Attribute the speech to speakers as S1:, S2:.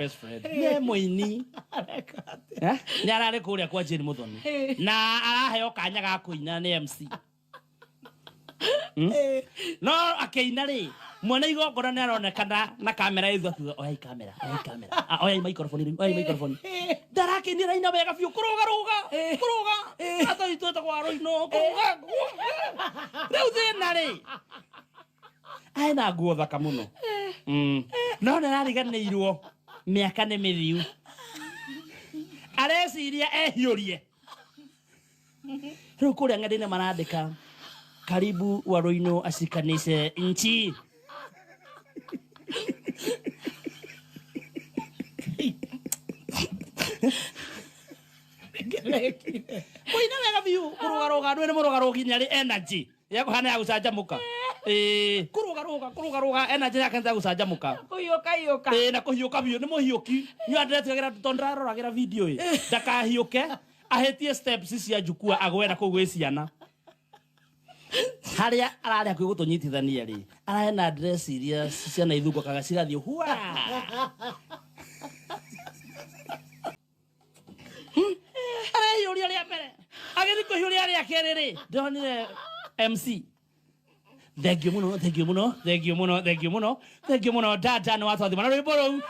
S1: best friend ne moini ni arare kuria kwa Jane Muthoni na araheo kanya ga kuina ni MC no akeina ri mwana igongora ni aronekana na kamera ithu akiuga oya kamera oya microphone ndarakinira ina wega biu kuruga atoitota kwa roino kuruga riu thina ri aina nguo thaka muno no ndarariganirwo miaka ni mithiu areciria ehiurie riu kuria ng'enda-ini marandika karibu Waroino ashikanishe nchi kuina wega biu kurugaruga ndu ni murugarugi ni ari energy yako hana ya gucanjamuka kurugaruga energy yake nza gucanjamuka
S2: kuhiuka
S1: na kuhiuka biu ni muhiuki ni andetigagira tondraroragira video ndakahiuke ahetie steps cia jukua agwera kugwe ciana haria araria kwi gutunyitithania ri arahena address iria ciana ithungu kaga cigathie hua hiuria ria mbere agithi kuhiuria ria keri ri ndonire MC thank you muno dada no watwathi mana rwimbo ruu